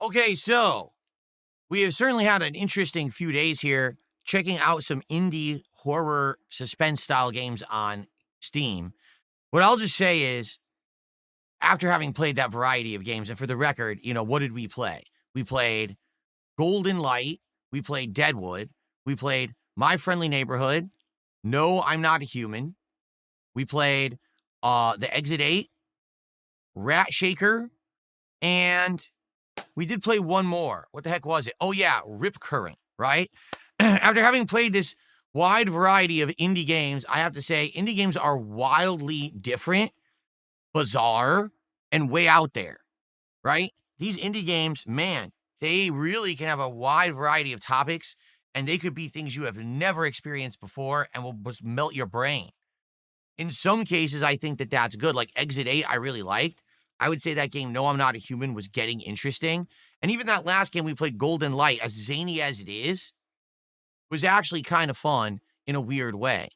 Okay, so we have certainly had an interesting few days here checking out some indie horror suspense style games on Steam. What I'll just say is, after having played that variety of games, and for the record, what did we play? We played Golden Light, we played Deadwood, we played My Friendly Neighborhood, No, I'm Not a Human, we played The Exit 8, Rat Shaker, and we did play one more. What the heck was it? Oh, yeah, Rip Current, right? After having played this wide variety of indie games, I have to say, indie games are wildly different, bizarre, and way out there, right? These indie games, man, they really can have a wide variety of topics, and they could be things you have never experienced before and will just melt your brain. In some cases, I think that that's good. Like Exit 8, I really liked. I would say that game, No, I'm Not a Human, was getting interesting. And even that last game we played, Golden Light, as zany as it is, was actually kind of fun in a weird way.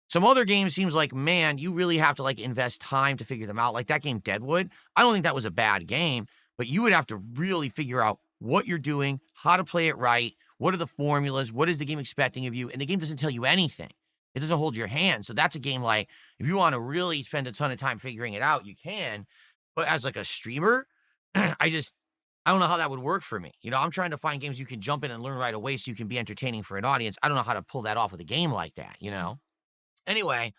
Some other games seems like, man, you really have to invest time to figure them out. Like that game Deadwood, I don't think that was a bad game, but you would have to really figure out what you're doing, how to play it right, what are the formulas, what is the game expecting of you, and the game doesn't tell you anything. It doesn't hold your hand. So that's a game like, if you want to really spend a ton of time figuring it out, you can. But as a streamer, I don't know how that would work for me. I'm trying to find games you can jump in and learn right away so you can be entertaining for an audience. I don't know how to pull that off with a game like that. Anyway,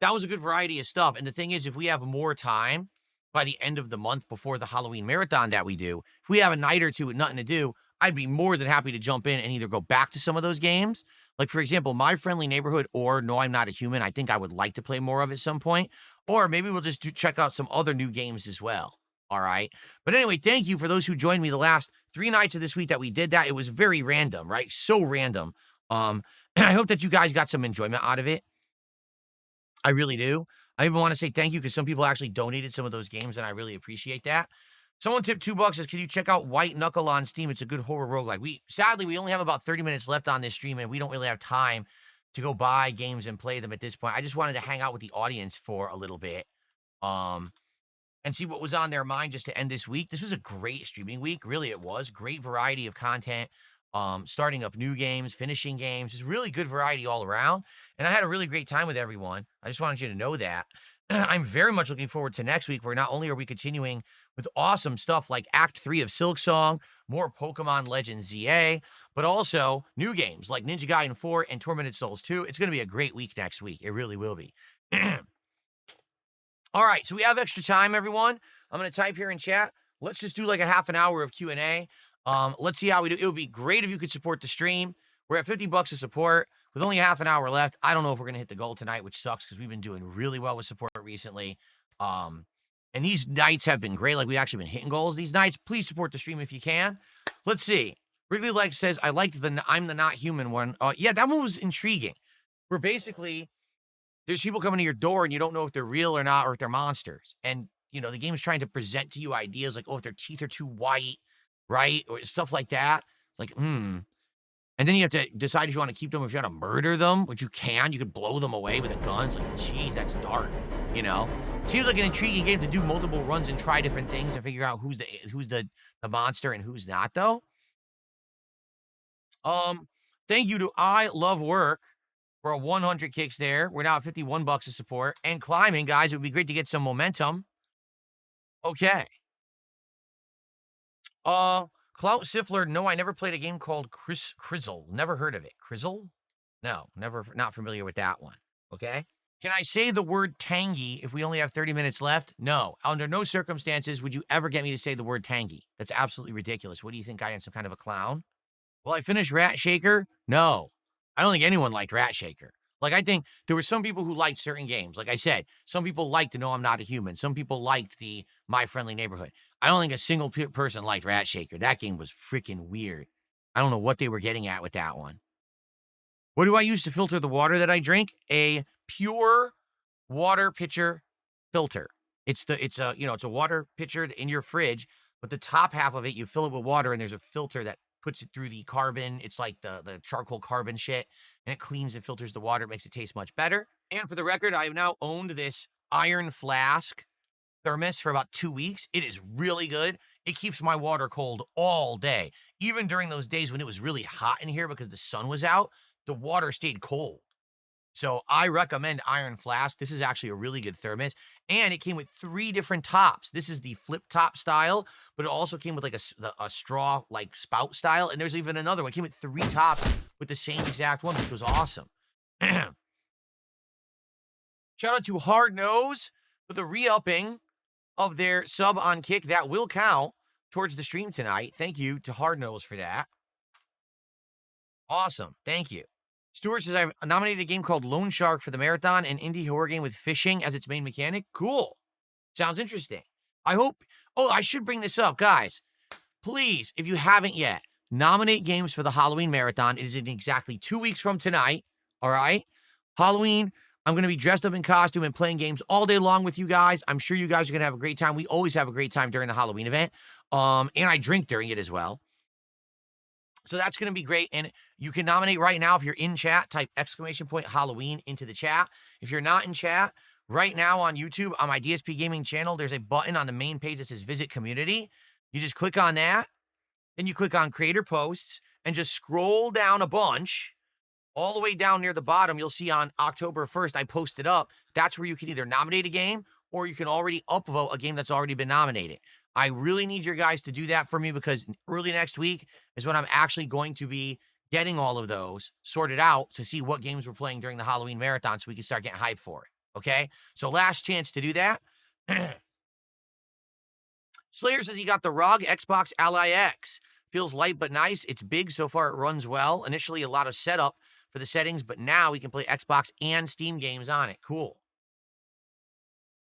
that was a good variety of stuff. And the thing is, if we have more time by the end of the month before the Halloween marathon that we do, if we have a night or two with nothing to do, I'd be more than happy to jump in and either go back to some of those games. Like, for example, My Friendly Neighborhood or No, I'm Not a Human. I think I would like to play more of at some point. Or maybe we'll just check out some other new games as well. All right. But anyway, thank you for those who joined me the last 3 nights of this week that we did that. It was very random, right? So random. I hope that you guys got some enjoyment out of it. I really do. I even want to say thank you because some people actually donated some of those games, and I really appreciate that. Someone tipped $2 says, can you check out White Knuckle on Steam? It's a good horror roguelike. Sadly, we only have about 30 minutes left on this stream, and we don't really have time to go buy games and play them at this point. I just wanted to hang out with the audience for a little bit, and see what was on their mind just to end this week. This was a great streaming week. Really, it was. Great variety of content. Starting up new games, finishing games. Just really good variety all around. And I had a really great time with everyone. I just wanted you to know that. I'm very much looking forward to next week, where not only are we continuing with awesome stuff like Act 3 of Silksong, more Pokemon Legends ZA, but also new games like Ninja Gaiden 4 and Tormented Souls 2. It's going to be a great week next week. It really will be. All right, so we have extra time, everyone. I'm going to type here in chat. Let's just do like a half an hour of Q&A. Let's see how we do. It would be great if you could support the stream. We're at $50 of support with only a half an hour left. I don't know if we're going to hit the goal tonight, which sucks because we've been doing really well with support recently. And these nights have been great. Like, we've actually been hitting goals these nights. Please support the stream if you can. Let's see. Wrigley Legs says, I liked the I'm the Not Human one. Yeah, that one was intriguing. Where basically there's people coming to your door and you don't know if they're real or not, or if they're monsters. And, the game is trying to present to you ideas like, if their teeth are too white, right? Or stuff like that. It's like, And then you have to decide if you want to keep them, if you want to murder them, which you can. You could blow them away with a gun. It's like, geez, that's dark, Seems like an intriguing game to do multiple runs and try different things and figure out who's the monster and who's not, though. Thank you to I Love Work for a 100 kicks there. We're now at $51 of support. And climbing, guys. It would be great to get some momentum. Okay. Clout Siffler, no, I never played a game called Crizzle. Never heard of it. Crizzle? No, never, not familiar with that one. Okay. Can I say the word tangy if we only have 30 minutes left? No. Under no circumstances would you ever get me to say the word tangy. That's absolutely ridiculous. What do you think? I am some kind of a clown? Will I finish Rat Shaker? No. I don't think anyone liked Rat Shaker. Like, I think there were some people who liked certain games. Like I said, some people liked to know I'm not a human. Some people liked the My Friendly Neighborhood. I don't think a single person liked Rat Shaker. That game was freaking weird. I don't know what they were getting at with that one. What do I use to filter the water that I drink? A pure water pitcher filter. It's a water pitcher in your fridge, but the top half of it, you fill it with water, and there's a filter that puts it through the carbon. It's like the charcoal carbon shit, and it cleans and filters the water. It makes it taste much better. And for the record, I have now owned this iron flask thermos for about 2 weeks. It is really good. It keeps my water cold all day. Even during those days when it was really hot in here because the sun was out, the water stayed cold. So I recommend Iron Flask. This is actually a really good thermos. And it came with 3 different tops. This is the flip top style, but it also came with like a straw like spout style. And there's even another one. It came with 3 tops with the same exact one, which was awesome. Shout out to Hard Nose for the re-upping of their sub on Kick. That will count towards the stream tonight. Thank you to Hard Nose for that. Awesome. Thank you. Stuart says, I've nominated a game called Lone Shark for the Marathon, an indie horror game with fishing as its main mechanic. Cool. Sounds interesting. I hope... Oh, I should bring this up. Guys, please, if you haven't yet, nominate games for the Halloween Marathon. It is in exactly 2 weeks from tonight. All right? Halloween, I'm going to be dressed up in costume and playing games all day long with you guys. I'm sure you guys are going to have a great time. We always have a great time during the Halloween event. And I drink during it as well. So that's going to be great. And you can nominate right now if you're in chat, type !Halloween into the chat. If you're not in chat, right now on YouTube, on my DSP Gaming channel, there's a button on the main page that says Visit Community. You just click on that. Then you click on Creator Posts and just scroll down a bunch. All the way down near the bottom, you'll see on October 1st, I posted up. That's where you can either nominate a game or you can already upvote a game that's already been nominated. I really need your guys to do that for me because early next week is when I'm actually going to be getting all of those sorted out to see what games we're playing during the Halloween Marathon so we can start getting hyped for it, okay? So last chance to do that. Slayer says he got the ROG Xbox Ally X. Feels light but nice. It's big. So far, it runs well. Initially, a lot of setup for the settings, but now we can play Xbox and Steam games on it. Cool.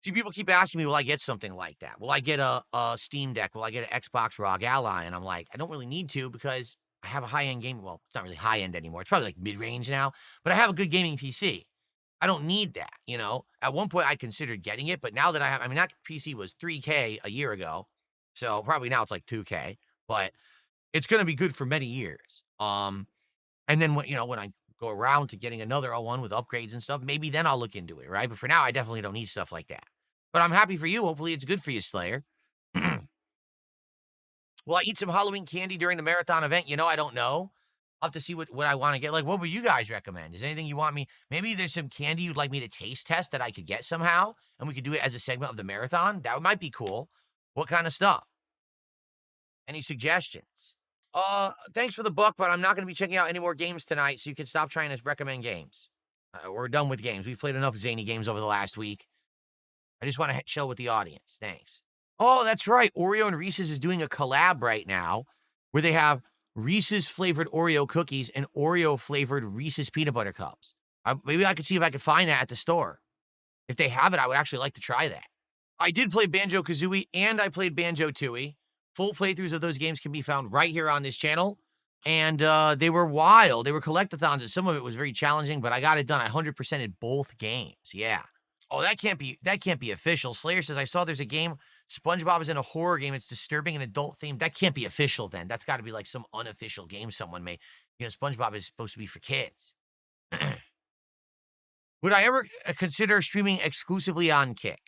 See, people keep asking me, will I get something like that? Will I get a Steam Deck? Will I get an Xbox ROG Ally? And I'm like, I don't really need to because I have a high-end game. Well, it's not really high-end anymore. It's probably like mid-range now, but I have a good gaming PC. I don't need that, you know? At one point, I considered getting it, but now that I mean, that PC was $3K a year ago, so probably now it's like $2K, but it's going to be good for many years. And then when I go around to getting another one with upgrades and stuff, maybe then I'll look into it, right? But for now, I definitely don't need stuff like that. But I'm happy for you. Hopefully it's good for you, Slayer. Will I eat some Halloween candy during the marathon event? I don't know. I'll have to see what I want to get. Like, what would you guys recommend? Is there anything you want me? Maybe there's some candy you'd like me to taste test that I could get somehow, and we could do it as a segment of the marathon. That might be cool. What kind of stuff? Any suggestions? Thanks for the buck, but I'm not going to be checking out any more games tonight, so you can stop trying to recommend games. We're done with games. We've played enough zany games over the last week. I just want to chill with the audience. Thanks. Oh, that's right. Oreo and Reese's is doing a collab right now where they have Reese's flavored Oreo cookies and Oreo flavored Reese's peanut butter cups. Maybe I could see if I could find that at the store. If they have it, I would actually like to try that. I did play Banjo-Kazooie and I played Banjo-Tooie. Full playthroughs of those games can be found right here on this channel. And they were wild. They were collectathons, and some of it was very challenging, but I got it done. I 100%ed both games. Yeah. Oh, that can't be official. Slayer says, I saw there's a game, SpongeBob is in a horror game. It's disturbing and adult themed. That can't be official then. That's got to be like some unofficial game someone made. SpongeBob is supposed to be for kids. Would I ever consider streaming exclusively on Kick?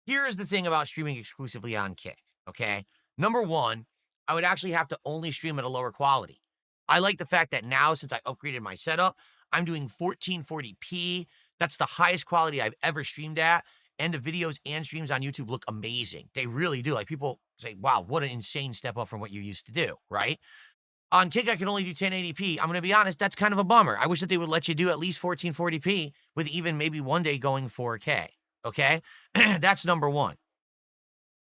Here's the thing about streaming exclusively on Kick, okay? Number one, I would actually have to only stream at a lower quality. I like the fact that now, since I upgraded my setup, I'm doing 1440p. That's the highest quality I've ever streamed at. And the videos and streams on YouTube look amazing. They really do. Like, people say, wow, what an insane step up from what you used to do, right? On Kick, I can only do 1080p. I'm going to be honest, that's kind of a bummer. I wish that they would let you do at least 1440p with even maybe one day going 4K, okay? That's number one.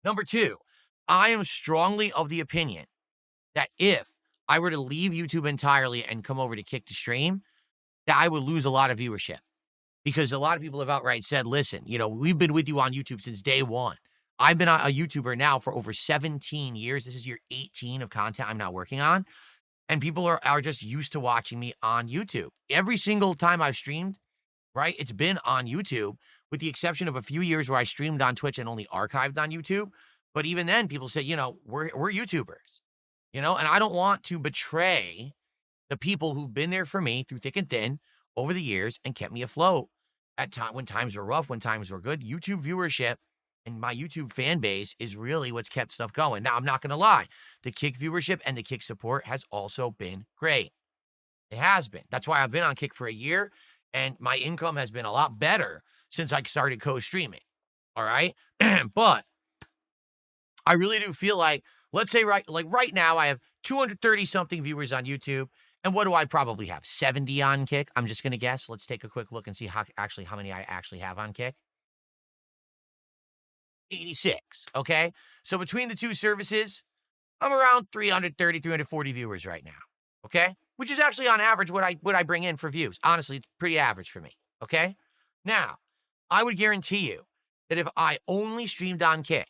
Number two, I am strongly of the opinion that if I were to leave YouTube entirely and come over to Kick to stream, that I would lose a lot of viewership. Because a lot of people have outright said, listen, we've been with you on YouTube since day one. I've been a YouTuber now for over 17 years. This is year 18 of content I'm now working on. And people are just used to watching me on YouTube. Every single time I've streamed, right, it's been on YouTube, with the exception of a few years where I streamed on Twitch and only archived on YouTube. But even then, people say, we're YouTubers, and I don't want to betray the people who've been there for me through thick and thin over the years and kept me afloat when times were rough, when times were good. YouTube viewership And my YouTube fan base is really what's kept stuff going. Now, I'm not going to lie. The Kick viewership and the Kick support has also been great. It has been. That's why I've been on Kick for a year, and my income has been a lot better since I started co-streaming. All right? But I really do feel like, let's say right now I have 230 something viewers on YouTube. And what do I probably have? 70 on Kick? I'm just going to guess. Let's take a quick look and see how many I actually have on Kick. 86. Okay. So between the two services, I'm around 330, 340 viewers right now. Okay. Which is actually on average what I bring in for views. Honestly, it's pretty average for me. Okay. Now, I would guarantee you that if I only streamed on Kick,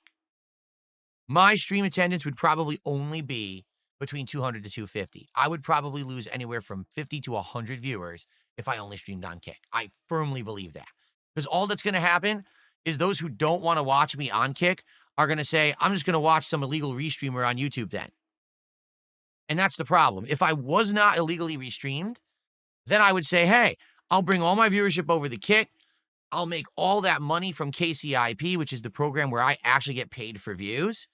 my stream attendance would probably only be between 200 to 250. I would probably lose anywhere from 50 to 100 viewers if I only streamed on Kick. I firmly believe that. Because all that's going to happen is those who don't want to watch me on Kick are going to say, I'm just going to watch some illegal restreamer on YouTube then. And that's the problem. If I was not illegally restreamed, then I would say, hey, I'll bring all my viewership over the Kick. I'll make all that money from KCIP, which is the program where I actually get paid for views,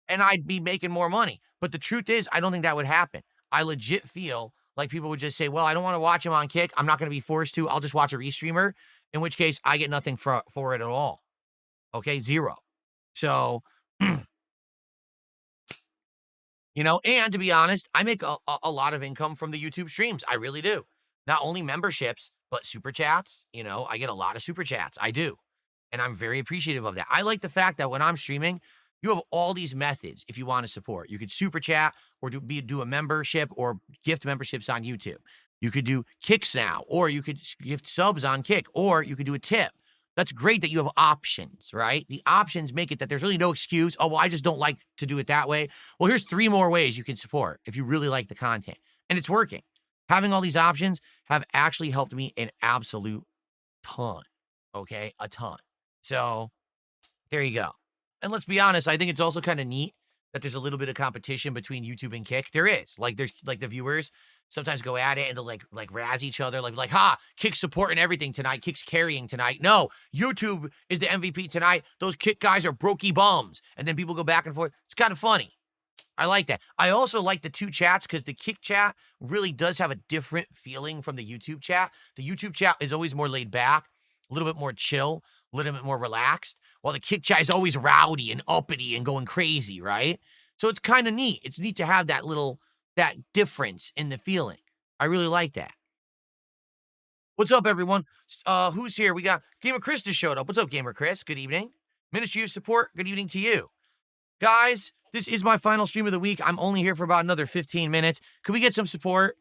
and I'd be making more money. But the truth is, I don't think that would happen. I legit feel like people would just say, well, I don't want to watch him on Kick. I'm not going to be forced to. I'll just watch a restreamer, in which case I get nothing for it at all. Okay, zero. So, and to be honest, I make a lot of income from the YouTube streams. I really do. Not only memberships, but super chats. I get a lot of super chats. I do. And I'm very appreciative of that. I like the fact that when I'm streaming, you have all these methods if you want to support. You could super chat or do a membership or gift memberships on YouTube. You could do Kicks now, or you could gift subs on Kick, or you could do a tip. That's great that you have options, right? The options make it that there's really no excuse. Oh, well, I just don't like to do it that way. Well, here's 3 more ways you can support if you really like the content. And it's working. Having all these options have actually helped me an absolute ton. Okay? A ton. So there you go. And let's be honest, I think it's also kind of neat that there's a little bit of competition between YouTube and Kick. There is. There's the viewers sometimes go at it and they'll like razz each other, like, ha, Kick's supporting everything tonight. Kick's carrying tonight. No, YouTube is the MVP tonight. Those Kick guys are brokey bums. And then people go back and forth. It's kind of funny. I like that. I also like the 2 chats because the Kick chat really does have a different feeling from the YouTube chat. The YouTube chat is always more laid back, a little bit more chill, a little bit more relaxed, while the Kick chat is always rowdy and uppity and going crazy, right? So it's kind of neat. It's neat to have that difference in the feeling. I really like that. What's up, everyone? Who's here? We got Gamer Chris just showed up. What's up, Gamer Chris? Good evening. Ministry of Support, good evening to you. Guys, this is my final stream of the week. I'm only here for about another 15 minutes. Could we get some support?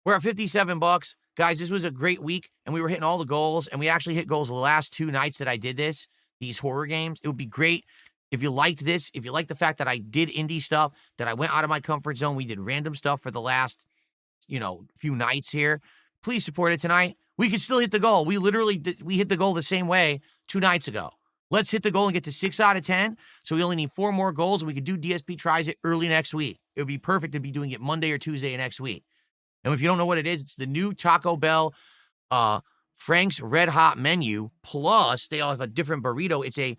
We're at $57. Guys, this was a great week, and we were hitting all the goals, and we actually hit goals the last 2 nights that I did these horror games. It would be great if you liked this, if you liked the fact that I did indie stuff, that I went out of my comfort zone. We did random stuff for the last, few nights here. Please support it tonight. We can still hit the goal. We hit the goal the same way 2 nights ago. Let's hit the goal and get to 6 out of 10. So we only need 4 more goals, and we could do DSP Tries It early next week. It would be perfect to be doing it Monday or Tuesday next week. And if you don't know what it is, it's the new Taco Bell Frank's Red Hot menu. Plus, they all have a different burrito. It's a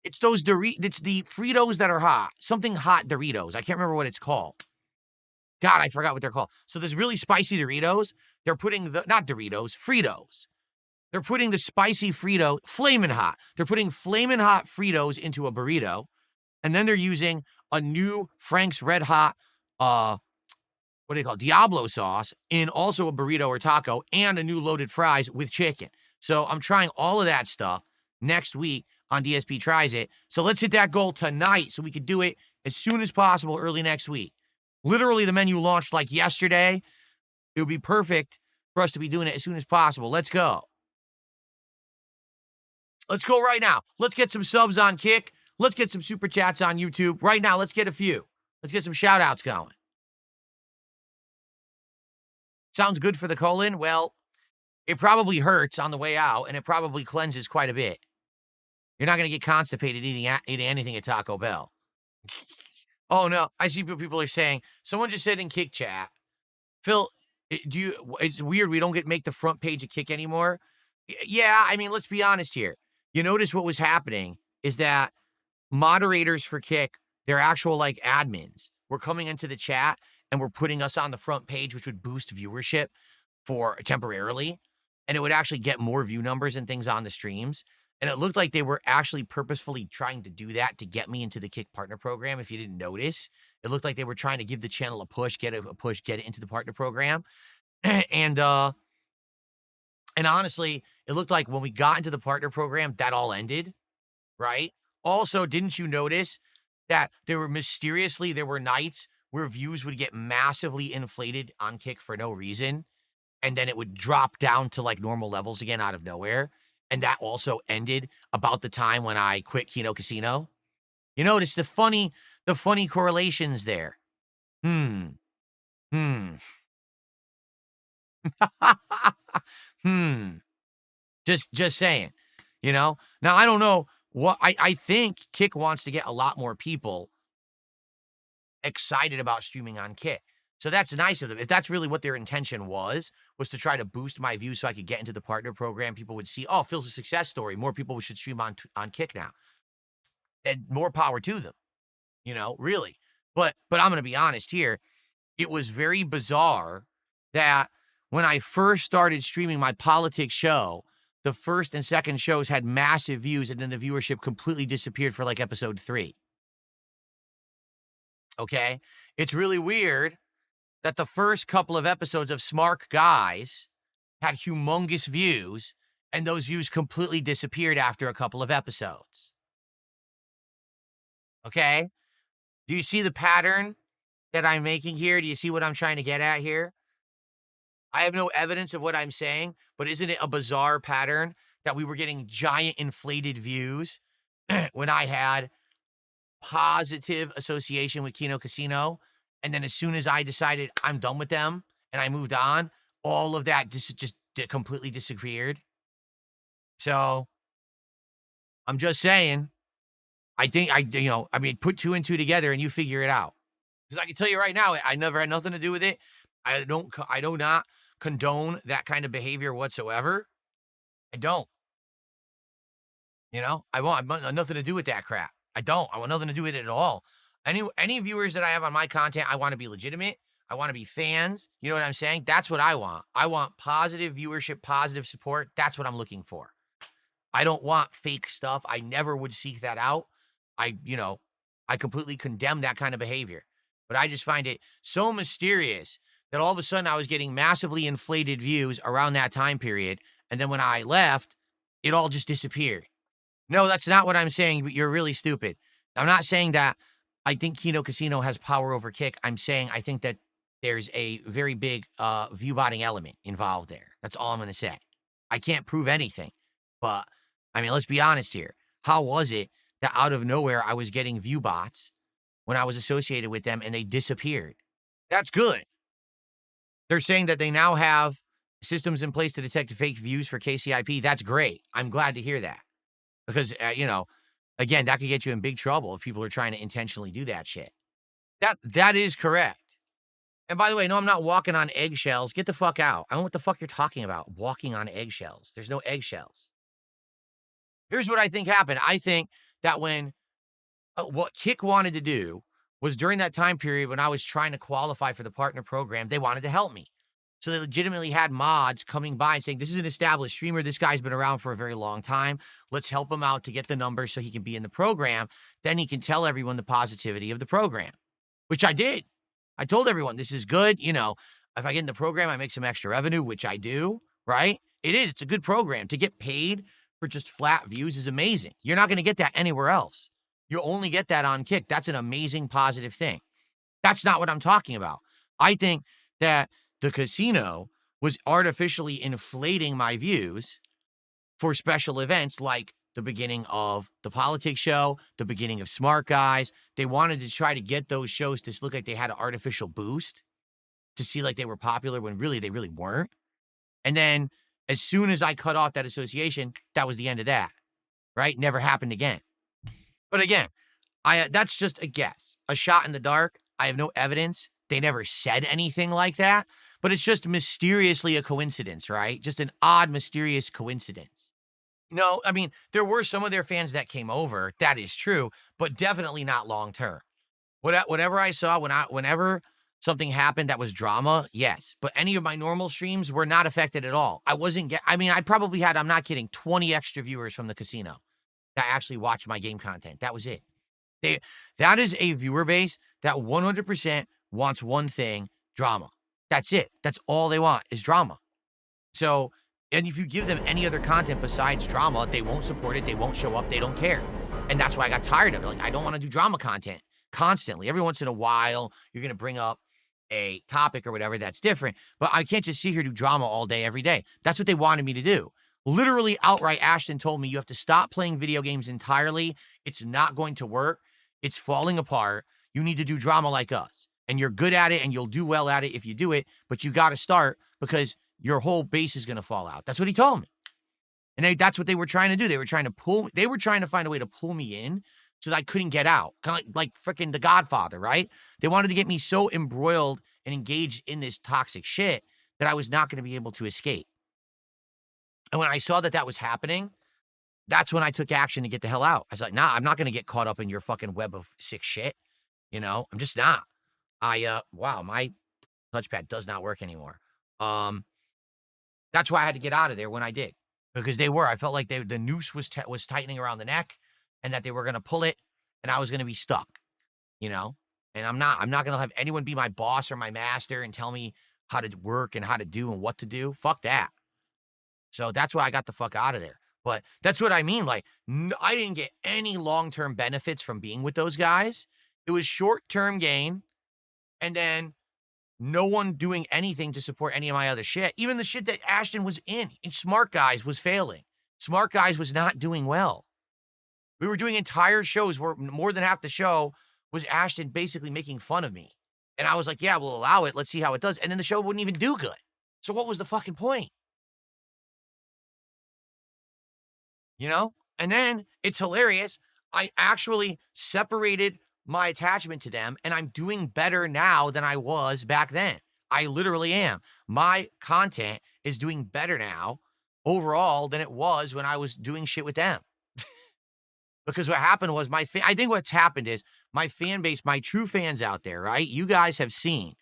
it's those it's the Fritos that are hot. Something hot Doritos. I can't remember what it's called. God, I forgot what they're called. So this really spicy Doritos, they're putting not Doritos, Fritos. They're putting the spicy Frito, Flamin' Hot. They're putting Flamin' Hot Fritos into a burrito. And then they're using a new Frank's Red Hot, what do they call it? Diablo sauce in also a burrito or taco, and a new loaded fries with chicken. So I'm trying all of that stuff next week on DSP Tries It. So let's hit that goal tonight so we could do it as soon as possible early next week. Literally, the menu launched like yesterday. It would be perfect for us to be doing it as soon as possible. Let's go. Let's go right now. Let's get some subs on Kick. Let's get some super chats on YouTube. Right now, let's get a few. Let's get some shout outs going. Sounds good for the colon? Well, it probably hurts on the way out, and it probably cleanses quite a bit. You're not going to get constipated eating anything at Taco Bell. Oh, no. I see what people are saying. Someone just said in Kick Chat, Phil, It's weird we don't make the front page of Kick anymore. Yeah, I mean, let's be honest here. You notice what was happening is that moderators for Kick, their actual like admins, were coming into the chat and were putting us on the front page, which would boost viewership for temporarily, and it would actually get more view numbers and things on the streams. And it looked like they were actually purposefully trying to do that to get me into the Kick partner program. If you didn't notice, it looked like they were trying to give the channel a push, get it into the partner program. and honestly, it looked like when we got into the partner program, that all ended, right? Also, didn't you notice that there were nights where views would get massively inflated on Kick for no reason, and then it would drop down to like normal levels again out of nowhere. And that also ended about the time when I quit Kino Casino. You notice the funny correlations there. Hmm. Hmm. Hmm. Just saying. Now I don't know what I think Kick wants to get a lot more people excited about streaming on Kick. So that's nice of them. If that's really what their intention was to try to boost my views so I could get into the partner program, people would see, oh, Phil's a success story. More people should stream on Kick now. And more power to them, really. But I'm going to be honest here. It was very bizarre that when I first started streaming my politics show, the first and second shows had massive views, and then the viewership completely disappeared for like episode 3. Okay? It's really weird that the first couple of episodes of Smart Guys had humongous views, and those views completely disappeared after a couple of episodes. Okay? Do you see the pattern that I'm making here? Do you see what I'm trying to get at here? I have no evidence of what I'm saying, but isn't it a bizarre pattern that we were getting giant inflated views when I had positive association with Kino Casino, and then as soon as I decided I'm done with them and I moved on, all of that just completely disappeared. So I'm just saying, I think put 2 and 2 together and you figure it out. Because I can tell you right now, I never had nothing to do with it. I do not condone that kind of behavior whatsoever. I don't. I want nothing to do with that crap. I don't. I want nothing to do with it at all. Any viewers that I have on my content, I want to be legitimate. I want to be fans. You know what I'm saying? That's what I want. I want positive viewership, positive support. That's what I'm looking for. I don't want fake stuff. I never would seek that out. I completely condemn that kind of behavior. But I just find it so mysterious that all of a sudden I was getting massively inflated views around that time period. And then when I left, it all just disappeared. No, that's not what I'm saying, but you're really stupid. I'm not saying that I think Kino Casino has power over Kick. I'm saying I think that there's a very big view botting element involved there. That's all I'm going to say. I can't prove anything, but I mean, let's be honest here. How was it that out of nowhere I was getting view bots when I was associated with them and they disappeared? That's good. They're saying that they now have systems in place to detect fake views for KCIP. That's great. I'm glad to hear that. Because, again, that could get you in big trouble if people are trying to intentionally do that shit. That is correct. And by the way, no, I'm not walking on eggshells. Get the fuck out. I don't know what the fuck you're talking about. Walking on eggshells. There's no eggshells. Here's what I think happened. I think that when what Kick wanted to do was during that time period when I was trying to qualify for the partner program, they wanted to help me. So they legitimately had mods coming by and saying, this is an established streamer. This guy's been around for a very long time. Let's help him out to get the numbers so he can be in the program. Then he can tell everyone the positivity of the program, which I did. I told everyone, this is good. If I get in the program, I make some extra revenue, which I do, right? It's a good program. To get paid for just flat views is amazing. You're not going to get that anywhere else. You only get that on Kick. That's an amazing, positive thing. That's not what I'm talking about. I think that the casino was artificially inflating my views for special events like the beginning of the politics show, the beginning of Smart Guys. They wanted to try to get those shows to look like they had an artificial boost to see like they were popular when really they really weren't. And then as soon as I cut off that association, that was the end of that, right? Never happened again. But again, that's just a guess, a shot in the dark. I have no evidence. They never said anything like that. but it's just mysteriously a coincidence, right? Just an odd, mysterious coincidence. No, I mean, there were some of their fans that came over. That is true, but definitely not long term. Whatever I saw whenever something happened that was drama, yes. But any of my normal streams were not affected at all. I mean, I probably had, I'm not kidding, 20 extra viewers from the casino that actually watched my game content. That was it. That is a viewer base that 100% wants one thing, drama. That's it. That's all they want is drama. So, and if you give them any other content besides drama, they won't support it, they won't show up, they don't care. And that's why I got tired of it. Like, I don't want to do drama content constantly. Every once in a while, you're going to bring up a topic or whatever that's different, but I can't just sit here do drama all day, every day. That's what they wanted me to do. Literally outright, Ashton told me, you have to stop playing video games entirely. It's not going to work. It's falling apart. You need to do drama like us. And you're good at it and you'll do well at it if you do it, but you got to start because your whole base is going to fall out. That's what he told me. And that's what they were trying to do. They were trying to find a way to pull me in so that I couldn't get out. Kind of like freaking The Godfather, right? They wanted to get me so embroiled and engaged in this toxic shit that I was not going to be able to escape. And when I saw that that was happening, that's when I took action to get the hell out. I was like, nah, I'm not going to get caught up in your fucking web of sick shit. You know, I'm just not. Wow, my touchpad does not work anymore. That's why I had to get out of there when I did. Because I felt like the noose was tightening around the neck and that they were going to pull it and I was going to be stuck, you know? And I'm not going to have anyone be my boss or my master and tell me how to work and how to do and what to do. Fuck that. So that's why I got the fuck out of there. But that's what I mean. Like, I didn't get any long-term benefits from being with those guys. It was short-term gain. And then no one doing anything to support any of my other shit. Even the shit that Ashton was in Smart Guys was failing. Smart Guys was not doing well. We were doing entire shows where more than half the show was Ashton basically making fun of me. And I was like, yeah, we'll allow it. Let's see how it does. And then the show wouldn't even do good. So what was the fucking point? You know? And then it's hilarious. I actually separated my attachment to them, and I'm doing better now than I was back then. I literally am. My content is doing better now overall than it was when I was doing shit with them. Because what happened was I think what's happened is my fan base, my true fans out there, right? You guys have seen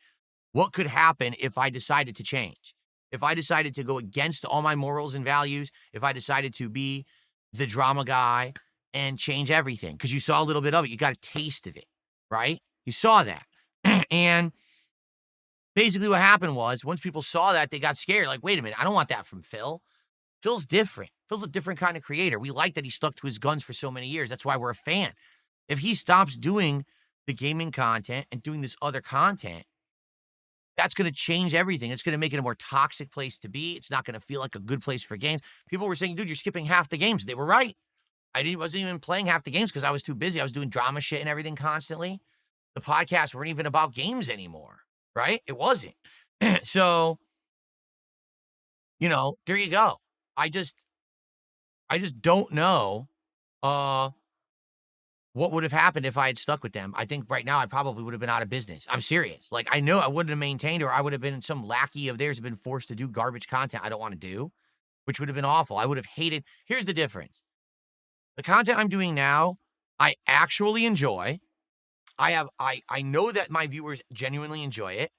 what could happen if I decided to change. If I decided to go against all my morals and values, if I decided to be the drama guy and change everything, because you saw a little bit of it. You got a taste of it, right? You saw that. And basically what happened was once people saw that, they got scared. Like, wait a minute, I don't want that from Phil. Phil's different. Phil's a different kind of creator. We like that he stuck to his guns for so many years. That's why we're a fan. If he stops doing the gaming content and doing this other content, that's going to change everything. It's going to make it a more toxic place to be. It's not going to feel like a good place for games. People were saying, dude, you're skipping half the games. They were right. Wasn't even playing half the games because I was too busy. I was doing drama shit and everything constantly. The podcasts weren't even about games anymore, right? It wasn't. So, you know, there you go. I just don't know what would have happened if I had stuck with them. I think right now I probably would have been out of business. I'm serious. Like, I know I wouldn't have maintained, or I would have been some lackey of theirs, been forced to do garbage content I don't want to do, which would have been awful. I would have hated. Here's the difference. The content I'm doing now, I actually enjoy. I know that my viewers genuinely enjoy it,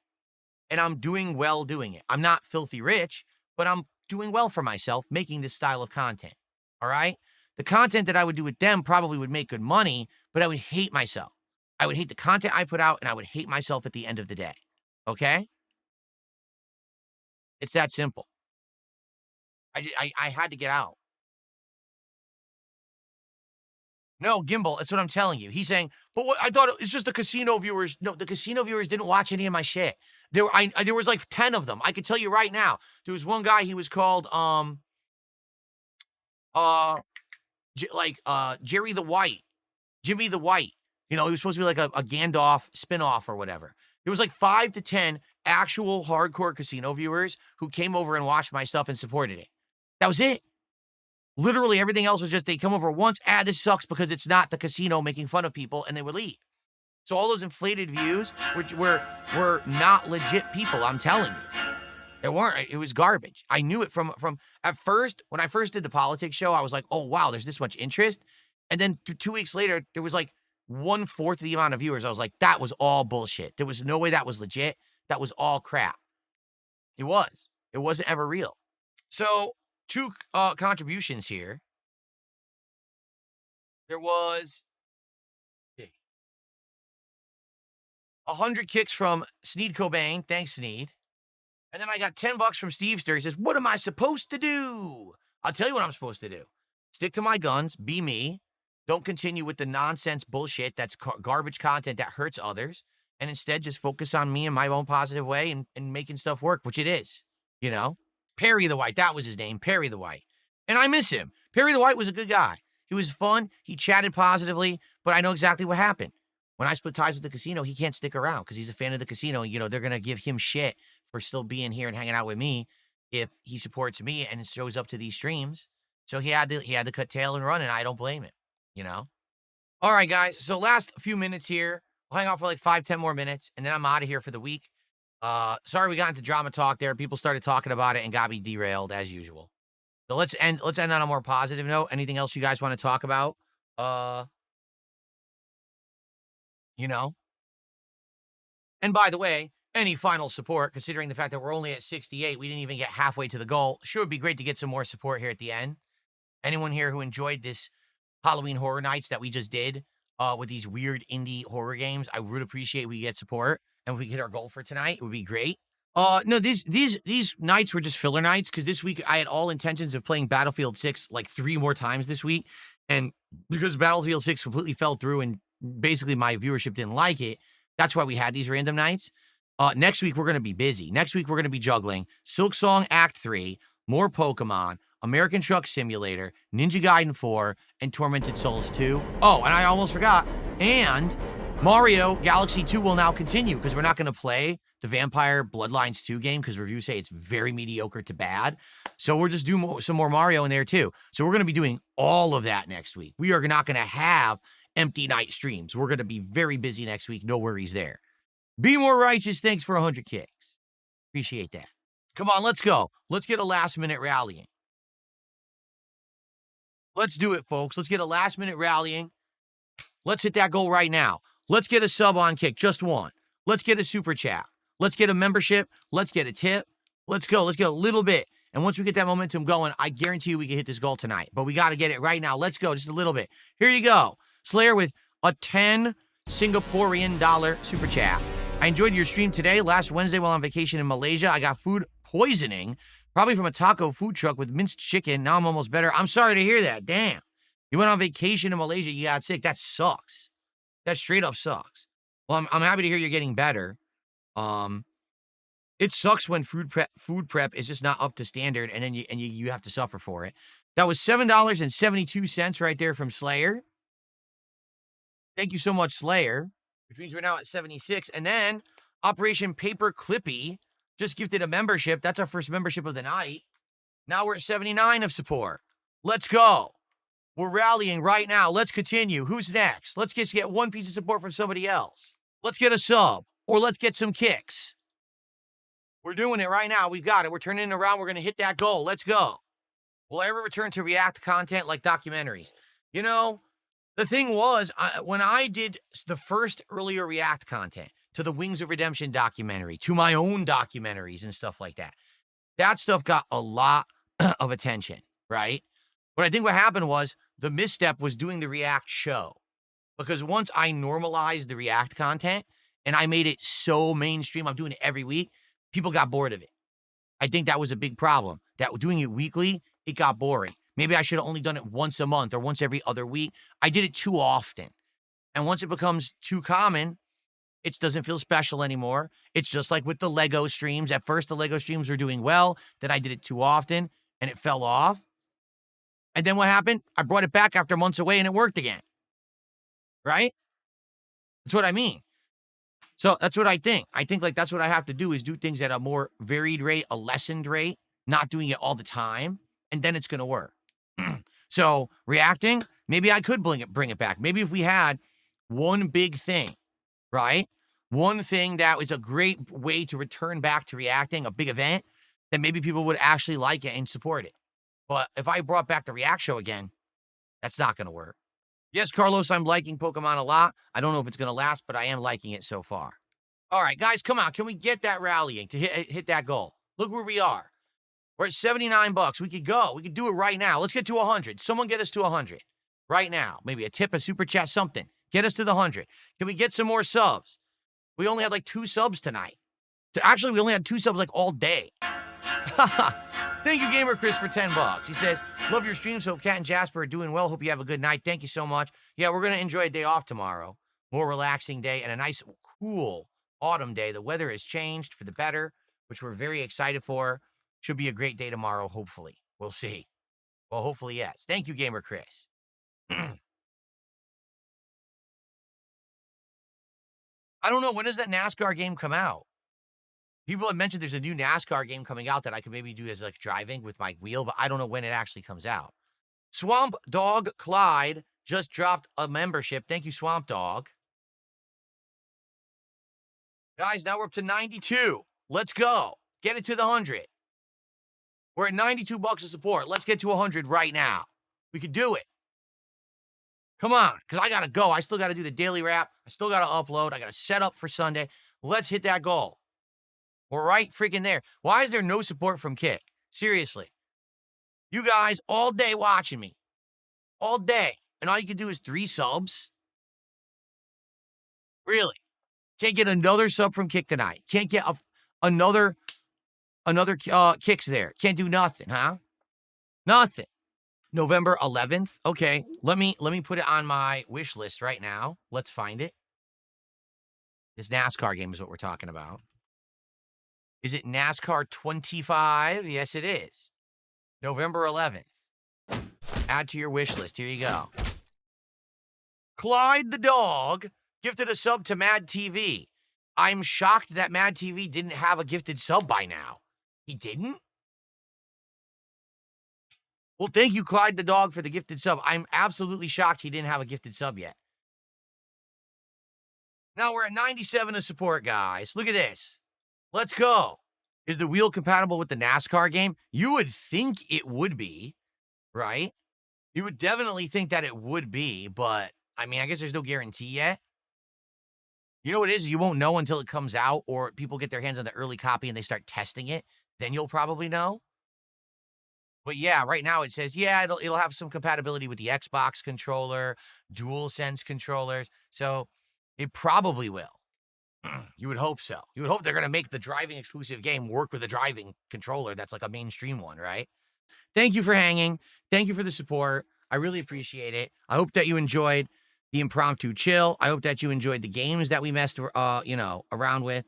and I'm doing well doing it. I'm not filthy rich, but I'm doing well for myself making this style of content. All right? The content that I would do with them probably would make good money, but I would hate myself. I would hate the content I put out, and I would hate myself at the end of the day. Okay? It's that simple. I had to get out. No, Gimbal, that's what I'm telling you. He's saying, but what I thought it's just the casino viewers. No, the casino viewers didn't watch any of my shit. There was like 10 of them. I could tell you right now. There was one guy, he was called Jerry the White. Jimmy the White. You know, he was supposed to be like a Gandalf spinoff or whatever. There was like 5 to 10 actual hardcore casino viewers who came over and watched my stuff and supported it. That was it. Literally everything else was just they come over once, this sucks because it's not the casino making fun of people, and they would leave. So all those inflated views were not legit people, I'm telling you. It was garbage. I knew it from at first, when I first did the politics show, I was like, oh wow, there's this much interest. And then 2 weeks later, there was like 1/4 of the amount of viewers. I was like, that was all bullshit. There was no way that was legit. That was all crap. It was. It wasn't ever real. So, two contributions here. There was 100 kicks from Sneed Cobain. Thanks, Sneed. And then I got $10 from Steve Stir. He says, what am I supposed to do? I'll tell you what I'm supposed to do. Stick to my guns. Be me. Don't continue with the nonsense bullshit that's garbage content that hurts others. And instead, just focus on me in my own positive way and making stuff work, which it is, you know? Perry the White, that was his name, Perry the White. And I miss him. Perry the White was a good guy. He was fun. He chatted positively, but I know exactly what happened. When I split ties with the casino, he can't stick around because he's a fan of the casino. You know, they're going to give him shit for still being here and hanging out with me if he supports me and shows up to these streams. So he had to cut tail and run, and I don't blame him, you know? All right, guys. So last few minutes here. I'll hang out for like 5-10 more minutes, and then I'm out of here for the week. Sorry we got into drama talk there. People started talking about it and got me derailed as usual. So let's end on a more positive note. Anything else you guys want to talk about? You know? And by the way, any final support, considering the fact that we're only at 68, we didn't even get halfway to the goal. Sure would be great to get some more support here at the end. Anyone here who enjoyed this Halloween Horror Nights that we just did with these weird indie horror games, I would appreciate we get support. And if we hit our goal for tonight, it would be great. No, these nights were just filler nights because this week I had all intentions of playing Battlefield 6 like 3 more times this week. And because Battlefield 6 completely fell through and basically my viewership didn't like it, that's why we had these random nights. Next week, we're going to be busy. Next week, we're going to be juggling Silk Song Act 3, more Pokemon, American Truck Simulator, Ninja Gaiden 4, and Tormented Souls 2. Oh, and I almost forgot. And Mario Galaxy 2 will now continue because we're not going to play the Vampire Bloodlines 2 game because reviews say it's very mediocre to bad. So we're just doing some more Mario in there too. So we're going to be doing all of that next week. We are not going to have empty night streams. We're going to be very busy next week. No worries there. Be more righteous. Thanks for 100 kicks. Appreciate that. Come on, let's go. Let's get a last-minute rallying. Let's do it, folks. Let's get a last-minute rallying. Let's hit that goal right now. Let's get a sub on Kick, just one. Let's get a super chat. Let's get a membership. Let's get a tip. Let's go. Let's get a little bit. And once we get that momentum going, I guarantee you we can hit this goal tonight. But we got to get it right now. Let's go. Just a little bit. Here you go. Slayer with a 10 Singaporean dollar super chat. I enjoyed your stream today. Last Wednesday while on vacation in Malaysia, I got food poisoning, probably from a taco food truck with minced chicken. Now I'm almost better. I'm sorry to hear that. Damn. You went on vacation in Malaysia, you got sick. That sucks. That straight up sucks. Well, I'm happy to hear you're getting better. It sucks when food prep is just not up to standard, and then you have to suffer for it. That was $7.72 right there from Slayer. Thank you so much, Slayer. Which means we're now at 76. And then Operation Paper Clippy just gifted a membership. That's our first membership of the night. Now we're at 79 of support. Let's go. We're rallying right now. Let's continue. Who's next? Let's just get one piece of support from somebody else. Let's get a sub, or let's get some kicks. We're doing it right now. We've got it. We're turning it around. We're going to hit that goal. Let's go. Will I ever return to React content like documentaries? You know, the thing was, when I did the first earlier React content to the Wings of Redemption documentary, to my own documentaries and stuff like that, that stuff got a lot of attention, right? But I think what happened was the misstep was doing the React show. Because once I normalized the React content and I made it so mainstream, I'm doing it every week, people got bored of it. I think that was a big problem. That doing it weekly, it got boring. Maybe I should have only done it once a month or once every other week. I did it too often. And once it becomes too common, it doesn't feel special anymore. It's just like with the Lego streams. At first, the Lego streams were doing well. Then I did it too often and it fell off. And then what happened? I brought it back after months away and it worked again. Right? That's what I mean. So that's what I think. I think like that's what I have to do is do things at a more varied rate, a lessened rate, not doing it all the time. And then it's going to work. So reacting, maybe I could bring it back. Maybe if we had one big thing, right? One thing that was a great way to return back to reacting, a big event. then maybe people would actually like it and support it. But if I brought back the React Show again, that's not going to work. Yes, Carlos, I'm liking Pokemon a lot. I don't know if it's going to last, but I am liking it so far. All right, guys, come on. Can we get that rallying to hit that goal? Look where we are. We're at 79 bucks. We could go. We could do it right now. Let's get to 100. Someone get us to 100 right now. Maybe a tip, a super chat, something. Get us to the 100. Can we get some more subs? We only had like 2 subs tonight. Actually, we only had 2 subs like all day. Thank you, Gamer Chris, for 10 bucks. He says, love your streams. Hope Kat and Jasper are doing well. Hope you have a good night. Thank you so much. Yeah, we're going to enjoy a day off tomorrow. More relaxing day and a nice, cool autumn day. The weather has changed for the better, which we're very excited for. Should be a great day tomorrow, hopefully. We'll see. Well, hopefully, yes. Thank you, Gamer Chris. I don't know. When does that NASCAR game come out? People have mentioned there's a new NASCAR game coming out that I could maybe do as like driving with my wheel, but I don't know when it actually comes out. Swamp Dog Clyde just dropped a membership. Thank you, Swamp Dog. Guys, now we're up to 92. Let's go. Get it to the 100. We're at 92 bucks of support. Let's get to 100 right now. We could do it. Come on, because I got to go. I still got to do the daily wrap. I still got to upload. I got to set up for Sunday. Let's hit that goal. We're right freaking there. Why is there no support from Kick? Seriously. You guys all day watching me. All day. And all you can do is 3 subs? Really? Can't get another sub from Kick tonight. Can't get another kicks there. Can't do nothing, huh? Nothing. November 11th. Okay. Let me put it on my wish list right now. Let's find it. This NASCAR game is what we're talking about. Is it NASCAR 25? Yes, it is. November 11th. Add to your wish list. Here you go. Clyde the dog gifted a sub to Mad TV. I'm shocked that Mad TV didn't have a gifted sub by now. He didn't? Well, thank you, Clyde the dog, for the gifted sub. I'm absolutely shocked he didn't have a gifted sub yet. Now we're at 97 of support, guys. Look at this. Let's go. Is the wheel compatible with the NASCAR game? You would think it would be, right? You would definitely think that it would be, but, I mean, I guess there's no guarantee yet. You know what it is? You won't know until it comes out or people get their hands on the early copy and they start testing it. Then you'll probably know. But yeah, right now it says, yeah, it'll have some compatibility with the Xbox controller, DualSense controllers. So it probably will. You would hope so. You would hope they're going to make the driving exclusive game work with a driving controller that's like a mainstream one, right? Thank you for hanging. Thank you for the support. I really appreciate it. I hope that you enjoyed the impromptu chill. I hope that you enjoyed the games that we messed around with.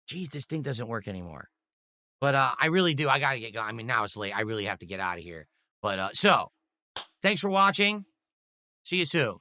Geez, this thing doesn't work anymore. But I really do. I got to get going. I mean, now it's late. I really have to get out of here. But so, thanks for watching. See you soon.